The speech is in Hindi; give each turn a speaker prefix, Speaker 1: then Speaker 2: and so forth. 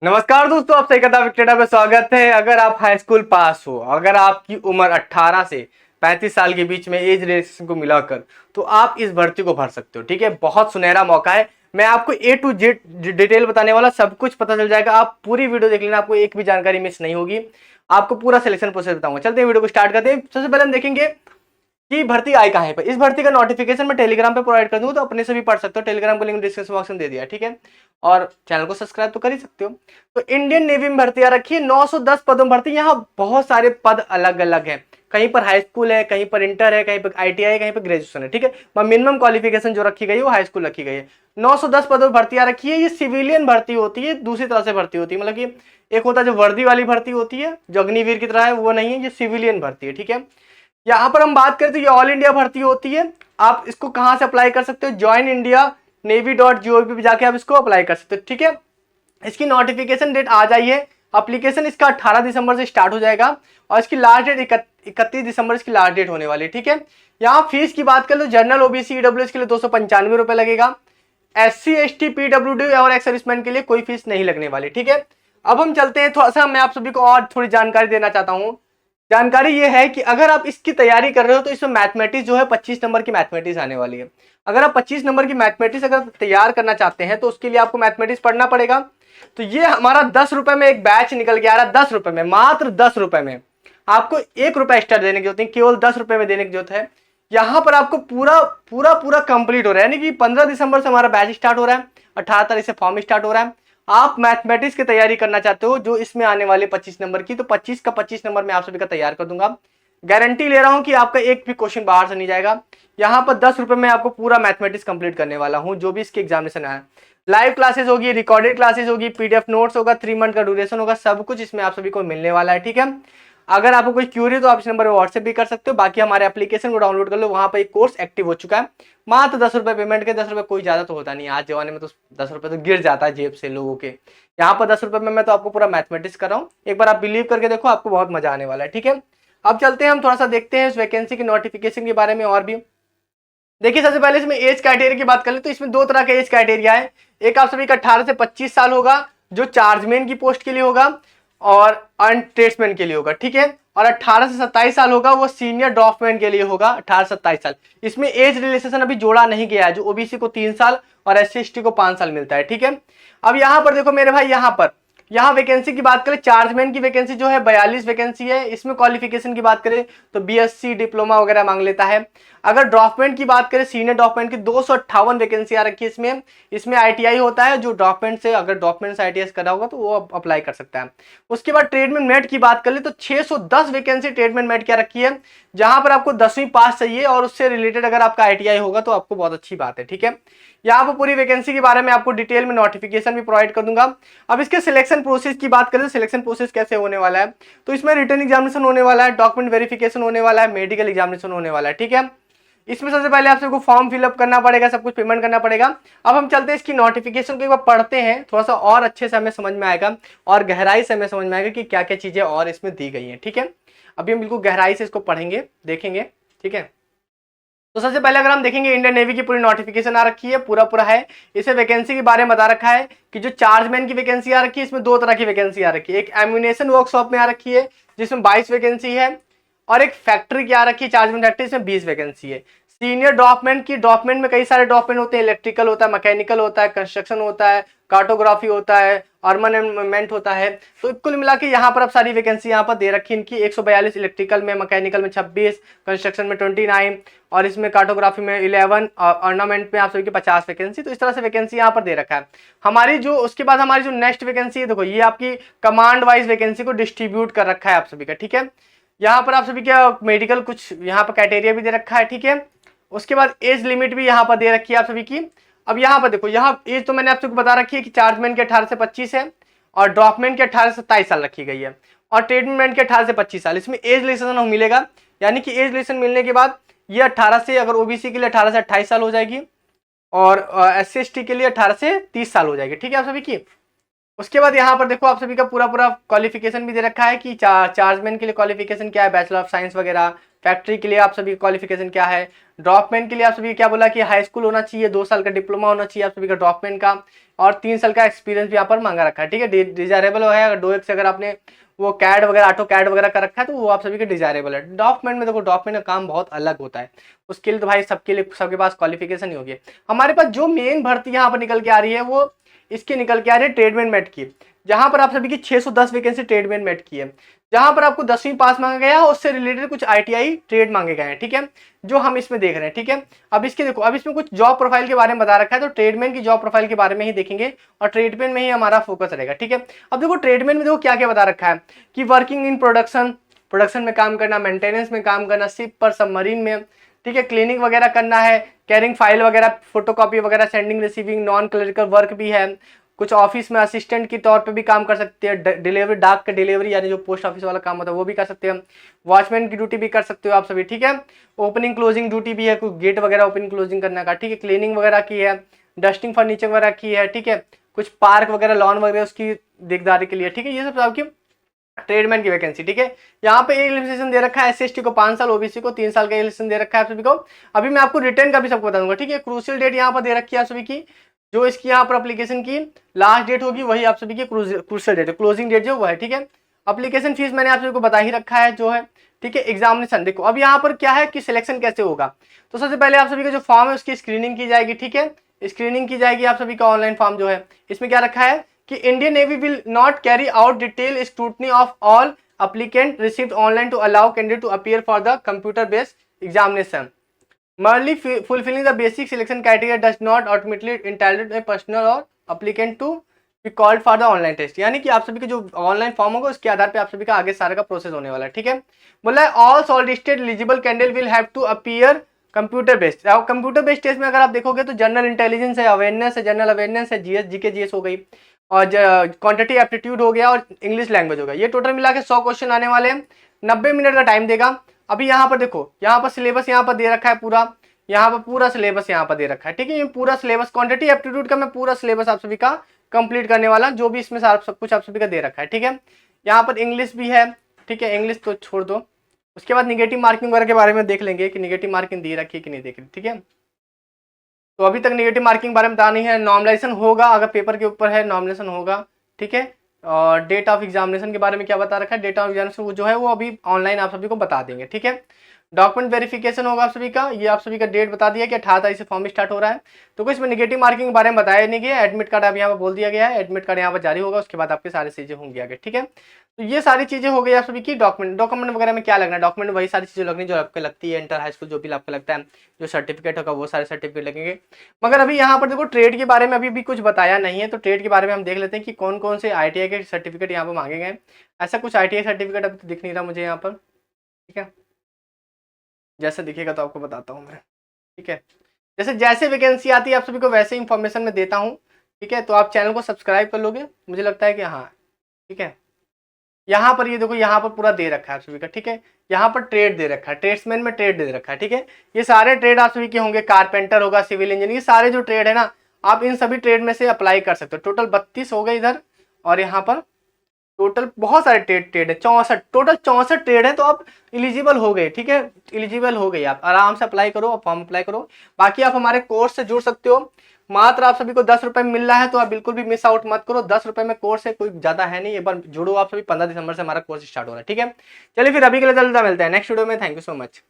Speaker 1: नमस्कार दोस्तों, आप सही कथा विक्टेडा में स्वागत है। अगर आप हाई स्कूल पास हो, अगर आपकी उम्र 18 से 35 साल के बीच में एज रिलेक्सेशन को मिलाकर, तो आप इस भर्ती को भर सकते हो। ठीक है, बहुत सुनहरा मौका है। मैं आपको ए टू जेड डिटेल बताने वाला, सब कुछ पता चल जाएगा। आप पूरी वीडियो देख लेना, आपको एक भी जानकारी मिस नहीं होगी। आपको पूरा सिलेक्शन प्रोसेस बताऊंगा। चलते हैं वीडियो को स्टार्ट करते हैं। सबसे पहले हम देखेंगे कि भर्ती आई कहाँ है। पर इस भर्ती का नोटिफिकेशन मैं टेलीग्राम पे प्रोवाइड कर दूंगा, तो अपने से भी पढ़ सकते हो। टेलीग्राम का लिंक डिस्क्रिप्शन बॉक्स में दे दिया, ठीक है। और चैनल को सब्सक्राइब तो कर ही सकते हो। तो इंडियन नेवी में भर्ती आ रखी है, 910 पदों में भर्ती। यहाँ बहुत सारे पद अलग अलग हैं। कहीं पर हाई स्कूल है, कहीं पर इंटर है, कहीं पर ITI है, कहीं पर ग्रेजुएशन है। ठीक है, मिनिमम क्वालिफिकेशन जो रखी गई है वो हाई स्कूल रखी गई है। 910 पदों में भर्ती आ रखी है। ये सिविलियन भर्ती होती है, दूसरी तरह से भर्ती होती है। मतलब कि एक होता है जो वर्दी वाली भर्ती होती है, जो अग्निवीर की तरह है, वो नहीं है। ये सिविलियन भर्ती है, ठीक है। यहाँ पर हम बात करें तो ये ऑल इंडिया भर्ती होती है। आप इसको कहाँ से अप्लाई कर सकते हो? ज्वाइन इंडिया navy.gov पे जाके आप इसको अप्लाई कर सकते हो, ठीक है। इसकी नोटिफिकेशन डेट आ जाइए। एप्लीकेशन इसका 18 दिसंबर से स्टार्ट हो जाएगा और इसकी लास्ट डेट 31 दिसंबर इसकी लास्ट डेट होने वाली है, ठीक है। यहाँ फीस की बात करें तो जनरल OBC EWS के लिए 295 रुपए लगेगा। SC ST PWD और एक्स सर्विसमैन के लिए कोई फीस नहीं लगने वाली, ठीक है। अब हम चलते हैं, थोड़ा सा मैं आप सभी को और थोड़ी जानकारी देना चाहता हूँ। जानकारी ये है कि अगर आप इसकी तैयारी कर रहे हो तो इसमें मैथमेटिक्स जो है 25 नंबर की मैथमेटिक्स आने वाली है। अगर आप 25 नंबर की मैथमेटिक्स अगर तैयार करना चाहते हैं तो उसके लिए आपको मैथमेटिक्स पढ़ना पड़ेगा। तो ये हमारा 10 रुपए में एक बैच निकल के आ रहा है। 10 रुपए में, मात्र 10 रुपए में आपको 1 रुपया एक्स्ट्रा देने की जरूरत नहीं, केवल 10 रुपए में देने की जरूरत है। यहाँ पर आपको पूरा पूरा पूरा कंप्लीट हो रहा है। यानी कि 15 दिसंबर से हमारा बैच स्टार्ट हो रहा है, 18 तारीख से फॉर्म स्टार्ट हो रहा है। आप मैथमेटिक्स की तैयारी करना चाहते हो जो इसमें आने वाले 25 नंबर की, तो 25 का 25 नंबर मैं आप सभी का तैयार कर दूंगा। गारंटी ले रहा हूं कि आपका एक भी क्वेश्चन बाहर से नहीं जाएगा। यहाँ पर 10 रुपए में आपको पूरा मैथमेटिक्स कंप्लीट करने वाला हूं, जो भी इसके एग्जामिनेशन है। लाइव क्लासेस होगी, रिकॉर्डेड क्लासेस होगी, PDF नोट्स होगा, 3 मंथ का ड्यूरेशन होगा, सब कुछ इसमें आप सभी को मिलने वाला है, ठीक है। अगर आपको कोई क्यूरी तो आप इस नंबर पर व्हाट्सएप भी कर सकते हो। बाकी हमारे एप्लीकेशन को डाउनलोड कर लो, वहां पर एक कोर्स एक्टिव हो चुका है। मात्र 10 रुपए पेमेंट के, 10 रुपए कोई ज्यादा तो होता नहीं, आज जमाने में तो 10 रुपए तो गिर जाता है जेब से लोगों के। यहाँ पर 10 रुपए में मैं तो आपको पूरा मैथमेटिक्स कर रहा हूँ। एक बार आप बिलीव करके देखो, आपको बहुत मजा आने वाला है, ठीक है। अब चलते हैं, हम थोड़ा सा देखते हैं इस वैकेंसी की नोटिफिकेशन के बारे में और भी। देखिए, सबसे पहले इसमें एज क्राइटेरिया की बात कर ले तो इसमें दो तरह का एज क्राइटेरिया है। एक आप सभी का 18 से 25 साल होगा, जो चार्जमैन की पोस्ट के लिए होगा और ट्रेड्समैन के लिए होगा, ठीक है। और 18 से 27 साल होगा, वो सीनियर ड्राफ्टमैन के लिए होगा, 18 से 27 साल। इसमें एज रिलेशन अभी जोड़ा नहीं गया है, जो OBC को 3 साल और SC ST को 5 साल मिलता है, ठीक है। अब यहाँ पर देखो मेरे भाई, यहाँ वैकेंसी की बात करें, चार्जमैन की वैकेंसी जो है 42 वैकेंसी है। इसमें क्वालिफिकेशन की बात करें तो BSc डिप्लोमा वगैरह मांग लेता है। अगर ड्रॉपमेंट की बात करें, सीनियर ड्रॉपमेंट की 258 वैकेंसी आ रखी है इसमें ITI होता है। जो ड्रॉपमेंट से, अगर ड्रॉपमेंट से ITI करा होगा तो वो अप्लाई कर सकता है। उसके बाद ट्रेडमैन मेट की बात कर ले तो 610 वैकेंसी ट्रेडमैन मेट की आ रखी है, जहां पर आपको 10वीं पास चाहिए और उससे रिलेटेड अगर आपका ITI होगा तो आपको बहुत अच्छी बात है, ठीक है। यहाँ पर पूरी वैकेंसी के बारे में आपको डिटेल में नोटिफिकेशन भी प्रोवाइड कर दूंगा। अब इसके सिलेक्शन प्रोसेस की बात करें, सिलेक्शन प्रोसेस कैसे होने वाला है, तो इसमें रिटन एग्जामिनेशन होने वाला है, डॉक्यूमेंट वेरिफिकेशन होने वाला है, मेडिकल एग्जामिनेशन होने वाला है, ठीक है। इसमें सबसे पहले आप सबको फॉर्म फिलअप करना पड़ेगा, सब कुछ पेमेंट करना पड़ेगा। अब हम चलते हैं इसकी नोटिफिकेशन को एक बार पढ़ते हैं, थोड़ा सा और अच्छे से हमें समझ में आएगा और गहराई से हमें समझ में आएगा कि क्या क्या चीजें और इसमें दी गई हैं, ठीक है। अभी हम बिल्कुल गहराई से इसको पढ़ेंगे, देखेंगे, ठीक है। तो सबसे पहले अगर हम देखेंगे, इंडियन नेवी की पूरी नोटिफिकेशन आ रखी है, पूरा पूरा है। इसे वैकेंसी के बारे में बता रखा है कि जो चार्जमैन की वैकेंसी आ रखी है, इसमें दो तरह की वैकेंसी आ रखी है। एक एम्यूनेशन वर्कशॉप में आ रखी है जिसमें 22 वैकेंसी है, और एक फैक्ट्री की आ रखी है, चार्जमैन फैक्ट्री, इसमें 20 वैकेंसी है। सीनियर ड्रॉपमेंट में कई सारे ड्रॉपमेंट होते हैं, इलेक्ट्रिकल होता है, मैकेनिकल होता है, कंस्ट्रक्शन होता है, कार्टोग्राफी होता है, आर्मामेंट होता है। तो कुल मिला के यहाँ पर अब सारी वैकेंसी यहाँ पर दे रखी है इनकी। 142 इलेक्ट्रिकल में, मैकेनिकल में 26, कंस्ट्रक्शन में 29 और इसमें कार्टोग्राफी में 11 और ऑर्नामेंट में आप सभी की 50 वैकेंसी। तो इस तरह से वैकेंसी यहाँ पर दे रखा है हमारी। जो उसके बाद हमारी जो नेक्स्ट वैकेंसी है, देखो ये आपकी कमांड वाइज वैकेंसी को डिस्ट्रीब्यूट कर रखा है आप सभी का, ठीक है। यहाँ पर आप सभी का मेडिकल कुछ यहाँ पर क्राइटेरिया भी दे रखा है, ठीक है। उसके बाद एज लिमिट भी यहाँ पर दे रखी है आप सभी की। अब यहाँ पर देखो, यहाँ एज तो मैंने आप सबको बता रखी है कि चार्जमैन के 18 से 25 है और ड्रॉपमैन के 18 से 27 साल रखी गई है, और ट्रेडमैन के 18 से 25 साल। इसमें एज रिलेशन मिलेगा, यानी कि एज रिलेशन मिलने के बाद ये 18 से, अगर OBC के लिए 18 से 28 साल हो जाएगी और SC ST के लिए 18 से 30 साल हो जाएगी, ठीक है आप सभी की। उसके बाद यहाँ पर देखो, आप सभी का पूरा पूरा क्वालिफिकेशन भी दे रखा है कि चार्जमैन के लिए क्वालिफिकेशन क्या है, बैचलर ऑफ साइंस वगैरह, फैक्ट्री के लिए आप सभी क्वालिफिकेशन क्या है, ड्रॉपमैन के लिए आप सभी क्या बोला कि हाई स्कूल होना चाहिए, 2 साल का डिप्लोमा होना चाहिए आप सभी का ड्रॉपमैन का, और 3 साल का एक्सपीरियंस भी यहाँ पर मांगा रखा है, ठीक है। डिजायरेबल है अगर 2 से अगर आपने वो कैड वगैरह ऑटो कैड वगैरह कर रखा है तो वो आप सभी के डिजायरेबल है। डॉक्यूमेंट में देखो डॉक्यूमेंट का काम बहुत अलग होता है, उसके लिए तो भाई सबके लिए सबके पास क्वालिफिकेशन ही होगी। हमारे पास जो मेन भर्ती यहाँ पर निकल के आ रही है वो इसकी निकल के आ रही है ट्रेडमैन मेट की, जहां पर आप सभी की 610 वैकेंसी ट्रेडमैन मेट की है, जहां पर आपको 10वीं पास मांगा गया है, उससे रिलेटेड कुछ आईटीआई ट्रेड मांगे गए हैं, ठीक है, जो हम इसमें देख रहे हैं, ठीक है। अब इसके देखो अब इसमें कुछ जॉब प्रोफाइल के बारे में बता रखा है, तो ट्रेडमैन की जॉब प्रोफाइल के बारे में ही देखेंगे और ट्रेडमैन में ही हमारा फोकस रहेगा, ठीक है। अब देखो ट्रेडमैन में देखो क्या क्या बता रखा है कि वर्किंग इन प्रोडक्शन में काम करना, मेंटेनेंस में काम करना, शिप पर, सबमरीन में, ठीक है, क्लीनिंग वगैरह करना है, कैरिंग फाइल वगैरह, फोटोकॉपी वगैरह, sending receiving, non clerical work भी है, कुछ ऑफिस में असिस्टेंट के तौर पे भी काम कर सकते हैं, डिलीवरी डाक का डिलीवरी यानी जो पोस्ट ऑफिस वाला काम होता है वो भी कर सकते हैं, वॉचमैन की ड्यूटी भी कर सकते हो आप सभी, ठीक है। ओपनिंग क्लोजिंग ड्यूटी भी है, कुछ गेट वगैरह ओपनिंग क्लोजिंग करने का, ठीक है, क्लीनिंग वगैरह की है, डस्टिंग फर्नीचर वगैरह की है, ठीक है, कुछ पार्क वगैरह लॉन वगैरह उसकी देखभाली के लिए, ठीक है, ये सब आपकी ट्रेडमैन की वैकेंसी, ठीक है। यहाँ पे एज लिमिटेशन दे रखा है, SC/ST को 5 साल, OBC को 3 साल का एज लिमिटेशन दे रखा है आप सभी को। अभी मैं आपको रिटर्न का भी सबको बता दूंगा, ठीक है। क्रूशियल डेट यहाँ पर दे रखी है आप सभी की, जो इसकी यहाँ पर एप्लीकेशन की लास्ट डेट होगी वही आप सभी की क्रूशियल डेट है, क्लोजिंग डेट जो वो है, ठीक है। एप्लीकेशन फीस मैंने आप सभी को बता ही रखा है जो है, ठीक है। एग्जामिनेशन देखो अब यहाँ पर क्या है कि सिलेक्शन कैसे होगा, तो सबसे पहले आप सभी का जो फॉर्म है उसकी स्क्रीनिंग की जाएगी, ठीक है, स्क्रीनिंग की जाएगी आप सभी का ऑनलाइन फॉर्म जो है। इसमें क्या रखा है कि Indian navy will not carry out detail scrutiny of all applicant received online to allow candidate to appear for the computer based examination. Merely fulfilling the basic selection criteria does not automatically entitle a personal or applicant to be called for the online test। यानी कि आप सभी का जो ऑनलाइन फॉर्म होगा उसके आधार पे आप सभी का आगे सारा का प्रोसेस होने वाला है, ठीक है। बोला है all shortlisted eligible candidate will have to appear computer based. Computer based test में अगर आप देखोगे तो जनरल इंटेलिजेंस है, अवेयरनेस है, जनरल अवेयरनेस है, जीएस जीके जीएस हो गई, और क्वांटिटी एप्टीट्यूड हो गया, और इंग्लिश लैंग्वेज हो गया। ये टोटल मिला के 100 क्वेश्चन आने वाले हैं, 90 मिनट का टाइम देगा। अभी यहाँ पर देखो यहाँ पर सिलेबस यहाँ पर दे रखा है पूरा, यहाँ पर पूरा सिलेबस यहाँ पर दे रखा है, ठीक है। ये पूरा सिलेबस क्वांटिटी एप्टीट्यूड का मैं पूरा सिलेबस आप सभी का कंप्लीट करने वाला, जो भी इसमें सब कुछ आप सभी का दे रखा है, ठीक है। यहाँ पर इंग्लिश भी है, ठीक है, इंग्लिश तो छोड़ दो। उसके बाद निगेटिव मार्किंग वगैरह के बारे में देख लेंगे कि निगेटिव मार्किंग दी रखी है कि नहीं देख रही, ठीक है। तो अभी तक निगेटिव मार्किंग बारे में बता नहीं है। नॉमिनेशन होगा अगर पेपर के ऊपर है, नॉमिनेशन होगा, ठीक है। और डेट ऑफ एग्जामिनेशन के बारे में क्या बता रखा है, डेट ऑफ एग्जामिनेशन जो है वो अभी ऑनलाइन आप सभी को बता देंगे, ठीक है। डॉक्यूमेंट वेरिफिकेशन होगा आप सभी का, ये आप सभी का डेट बता दिया कि 18 तारीख से फॉर्म स्टार्ट हो रहा है। तो कुछ में निगेटिव मार्किंग के बारे में बताया नहीं गया। एडमिट कार्ड अब यहाँ पर बोल दिया गया है, एडमिट कार्ड यहाँ पर जारी होगा, उसके बाद आपके सारी चीजें होंगी आगे, ठीक है। तो ये सारी चीजें हो गई आप सभी की। डॉक्यूमेंट वगैरह में क्या लगना है, डॉक्यूमेंट वही सारी चीजें लगनी जो आपको लगती है, इंटर हाई स्कूल जो भी आपको लगता है, जो सर्टिफिकेट होगा वो सारे सर्टिफिकेट लगेंगे। मगर अभी यहाँ पर देखो ट्रेड के बारे में अभी भी कुछ बताया नहीं है, तो ट्रेड के बारे में हम देख लेते हैं कि कौन कौन से ITI के सर्टिफिकेट यहाँ पर मांगे गए। ऐसा कुछ ITI सर्टिफिकेट अभी दिख नहीं रहा मुझे यहाँ पर, ठीक है। जैसे दिखेगा तो आपको बताता हूँ मैं, ठीक है। जैसे जैसे वैकेंसी आती है आप सभी को वैसे इंफॉर्मेशन मैं देता हूँ, ठीक है। तो आप चैनल को सब्सक्राइब कर लोगे, मुझे लगता है कि हाँ, ठीक है। यहाँ पर ये देखो यहाँ पर पूरा दे रखा है आप सभी का, ठीक है। यहाँ पर ट्रेड दे रखा है, ट्रेड्समैन में ट्रेड दे रखा है, ठीक है। ये सारे ट्रेड आप सभी के होंगे, कारपेंटर होगा, सिविल इंजीनियर, ये सारे जो ट्रेड है ना आप इन सभी ट्रेड में से अप्लाई कर सकते हो। टोटल 32 हो गए इधर, और यहाँ पर टोटल बहुत सारे ट्रेड है, 64 टोटल 64 ट्रेड है। तो आप एलिजिबल हो गए, ठीक है, एलिजिबल हो गए, आप आराम से अप्लाई करो, फॉर्म अप्लाई करो। बाकी आप हमारे कोर्स से जुड़ सकते हो, मात्र आप सभी को 10 रुपए मिल रहा है, तो आप बिल्कुल भी मिस आउट मत करो। 10 रुपए में कोर्स है, कोई ज्यादा है नहीं, एक बार जुड़ो आप सभी। 15 दिसंबर से हमारा कोर्स स्टार्ट हो रहा है, ठीक है। चलिए फिर अभी के लिए चलता मिलते हैं नेक्स्ट वीडियो में। Thank you so much.